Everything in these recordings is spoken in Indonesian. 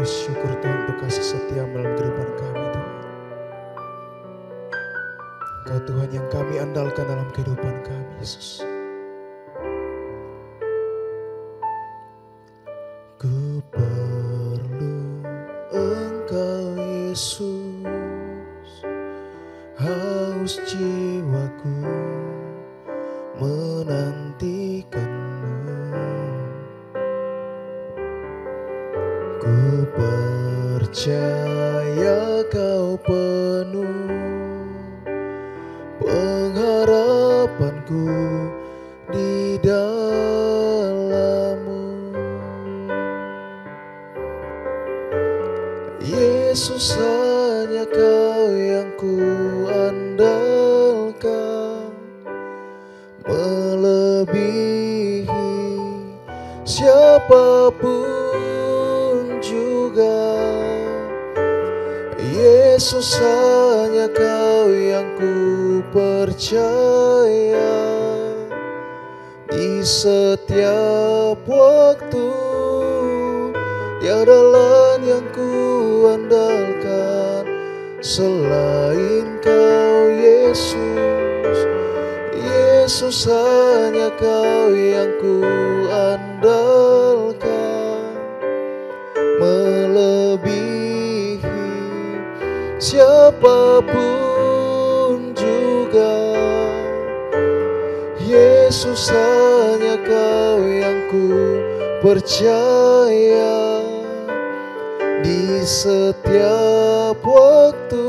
kami syukur Tuhan untuk kasih setia dalam kehidupan kami Tuhan. Engkau Tuhan yang kami andalkan dalam kehidupan kami Yesus. Ku perlu Engkau Yesus, haus jiwaku menantikanmu. Ku percaya Kau penuh pengharapanku di dalam-Mu. Yesus, hanya Kau yang ku andalkan, melebihi siapapun juga. Yesus, hanya Kau yang ku percaya di setiap waktu. Tiada lain yang ku andalkan selain Kau Yesus. Yesus, hanya Kau yang ku andalkan, melebihi siapapun juga. Yesus, hanya Kau yang ku percaya di setiap waktu.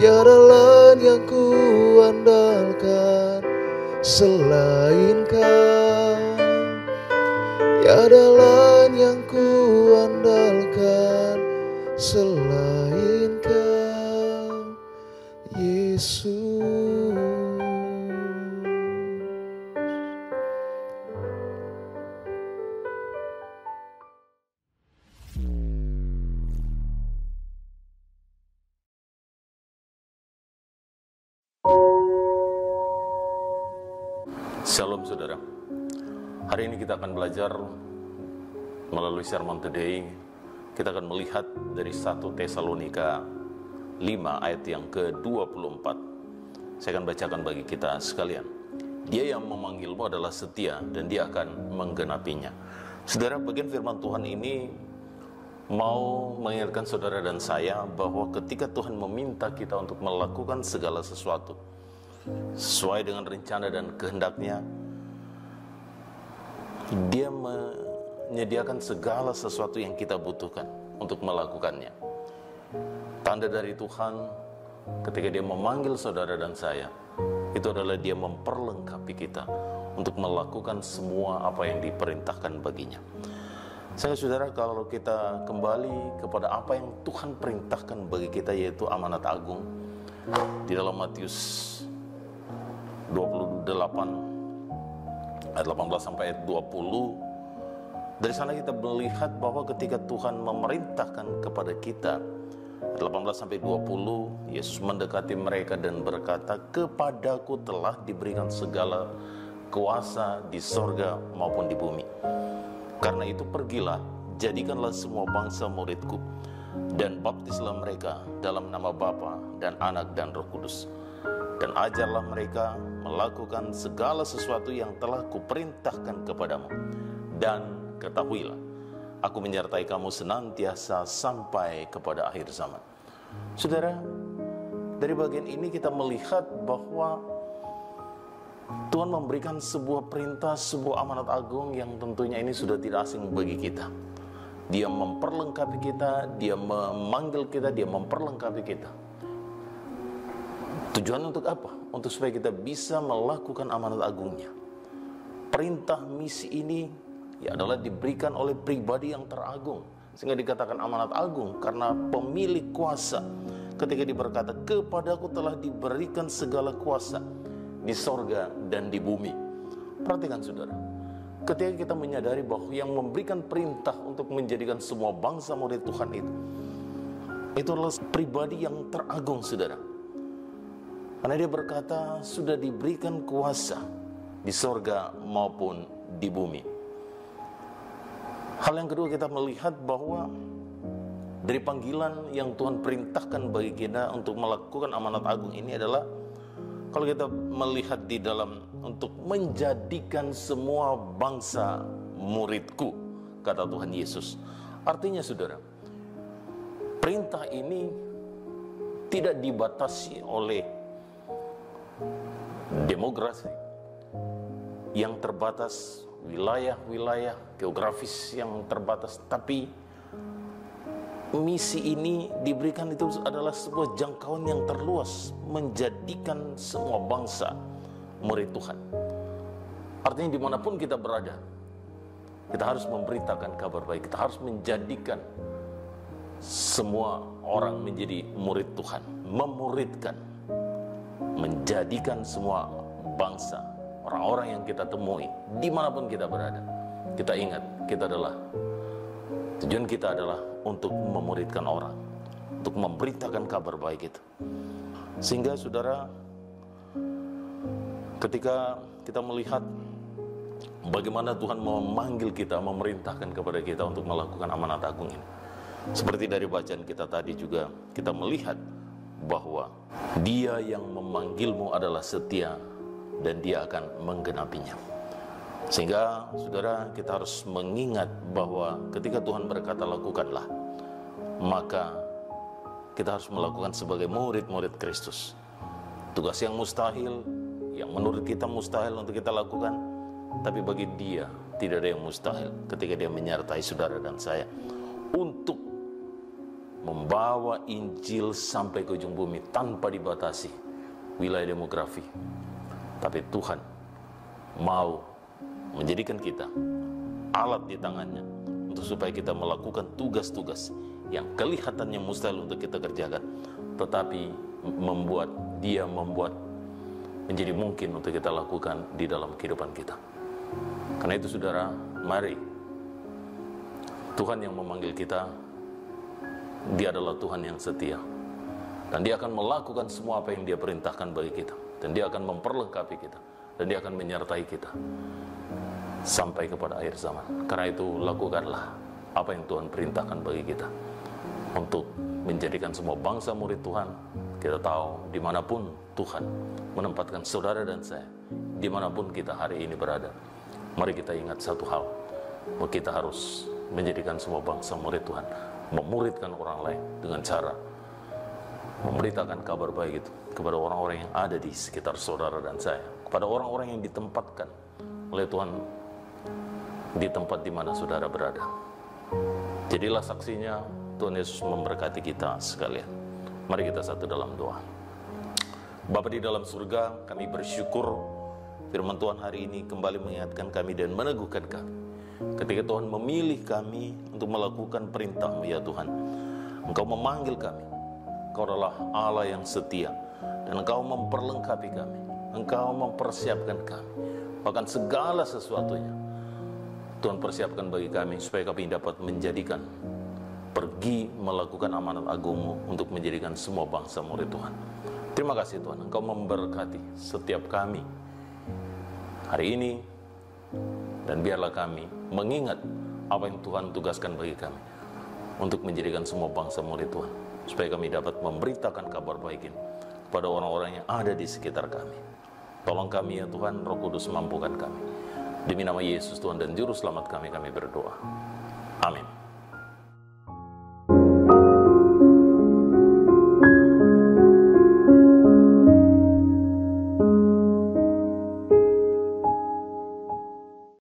Tiada lain yang ku andalkan selain Kau. Tiada lain yang ku andalkan selain Kau Yesus. Shalom saudara. Hari ini kita akan belajar melalui Sermon Today. Kita akan melihat dari 1 Tesalonika 5 ayat yang ke-24. Saya akan bacakan bagi kita sekalian. Dia yang memanggilmu adalah setia dan dia akan menggenapinya. Saudara, bagian firman Tuhan ini mau mengingatkan saudara dan saya bahwa ketika Tuhan meminta kita untuk melakukan segala sesuatu sesuai dengan rencana dan kehendaknya, Dia menyediakan segala sesuatu yang kita butuhkan untuk melakukannya. Tanda dari Tuhan ketika Dia memanggil saudara dan saya, itu adalah Dia memperlengkapi kita untuk melakukan semua apa yang diperintahkan baginya. Saudara, kalau kita kembali kepada apa yang Tuhan perintahkan bagi kita, yaitu amanat agung, di dalam Matius 28 ayat 18 sampai ayat 20, dari sana kita melihat bahwa ketika Tuhan memerintahkan kepada kita, 18 sampai 20, Yesus mendekati mereka dan berkata, "Kepadaku telah diberikan segala kuasa di sorga maupun di bumi. Karena itu pergilah, jadikanlah semua bangsa muridku, dan baptislah mereka dalam nama Bapa dan Anak dan Roh Kudus. Dan ajarlah mereka melakukan segala sesuatu yang telah kuperintahkan kepadamu. Dan ketahuilah, aku menyertai kamu senantiasa sampai kepada akhir zaman." Saudara, dari bagian ini kita melihat bahwa Tuhan memberikan sebuah perintah, sebuah amanat agung yang tentunya ini sudah tidak asing bagi kita. Dia memperlengkapi kita, Dia memanggil kita, Dia memperlengkapi kita. Tujuan untuk apa? Untuk supaya kita bisa melakukan amanat agungnya. Perintah misi ini adalah diberikan oleh pribadi yang teragung, sehingga dikatakan amanat agung karena pemilik kuasa. Ketika diberkata, "Kepadaku telah diberikan segala kuasa di sorga dan di bumi." Perhatikan saudara, ketika kita menyadari bahwa yang memberikan perintah untuk menjadikan semua bangsa murid Tuhan itu adalah pribadi yang teragung saudara. Karena Dia berkata, sudah diberikan kuasa di sorga maupun di bumi. Hal yang kedua, kita melihat bahwa dari panggilan yang Tuhan perintahkan bagi kita untuk melakukan amanat agung ini adalah, kalau kita melihat di dalam, untuk menjadikan semua bangsa muridku, kata Tuhan Yesus. Artinya saudara, perintah ini tidak dibatasi oleh demografi yang terbatas, wilayah-wilayah geografis yang terbatas, tapi misi ini diberikan itu adalah sebuah jangkauan yang terluas, menjadikan semua bangsa murid Tuhan. Artinya dimanapun kita berada, kita harus memberitakan kabar baik, kita harus menjadikan semua orang menjadi murid Tuhan, memuridkan, menjadikan semua bangsa, orang-orang yang kita temui, dimanapun kita berada. Kita ingat, tujuan kita adalah untuk memuridkan orang, untuk memberitakan kabar baik itu. Sehingga saudara, ketika kita melihat bagaimana Tuhan memanggil kita, memerintahkan kepada kita untuk melakukan amanat agung ini, seperti dari bacaan kita tadi juga, kita melihat bahwa Dia yang memanggilmu adalah setia dan Dia akan menggenapinya. Sehingga saudara, kita harus mengingat bahwa ketika Tuhan berkata lakukanlah, maka kita harus melakukan sebagai murid-murid Kristus. Tugas yang mustahil, yang menurut kita mustahil untuk kita lakukan, tapi bagi Dia tidak ada yang mustahil ketika Dia menyertai saudara dan saya untuk membawa Injil sampai ke ujung bumi tanpa dibatasi wilayah demografi. Tapi Tuhan mau menjadikan kita alat di tangannya untuk supaya kita melakukan tugas-tugas yang kelihatannya mustahil untuk kita kerjakan, tetapi Dia membuat menjadi mungkin untuk kita lakukan di dalam kehidupan kita. Karena itu saudara, mari, Tuhan yang memanggil kita, Dia adalah Tuhan yang setia, dan Dia akan melakukan semua apa yang Dia perintahkan bagi kita, dan Dia akan memperlengkapi kita, dan Dia akan menyertai kita sampai kepada akhir zaman. Karena itu lakukanlah apa yang Tuhan perintahkan bagi kita untuk menjadikan semua bangsa murid Tuhan. Kita tahu dimanapun Tuhan menempatkan saudara dan saya, dimanapun kita hari ini berada, mari kita ingat satu hal, bahwa kita harus menjadikan semua bangsa murid Tuhan, memuridkan orang lain dengan cara memberitakan kabar baik itu kepada orang-orang yang ada di sekitar saudara dan saya, kepada orang-orang yang ditempatkan oleh Tuhan di tempat di mana saudara berada. Jadilah saksinya. Tuhan Yesus memberkati kita sekalian. Mari kita satu dalam doa. Bapa di dalam surga, kami bersyukur firman Tuhan hari ini kembali mengingatkan kami dan meneguhkan kami. Ketika Tuhan memilih kami untuk melakukan perintah-Mu, ya Tuhan, Engkau memanggil kami. Engkau adalah Allah yang setia, dan Engkau memperlengkapi kami, Engkau mempersiapkan kami. Bahkan segala sesuatunya Tuhan persiapkan bagi kami, supaya kami dapat menjadikan, pergi melakukan amanat agung-Mu untuk menjadikan semua bangsa murid Tuhan. Terima kasih Tuhan, Engkau memberkati setiap kami hari ini, dan biarlah kami mengingat apa yang Tuhan tugaskan bagi kami untuk menjadikan semua bangsa murid Tuhan, supaya kami dapat memberitakan kabar baik ini kepada orang-orang yang ada di sekitar kami. Tolong kami ya Tuhan, Roh Kudus mampukan kami. Demi nama Yesus Tuhan dan Juru Selamat kami berdoa. Amin.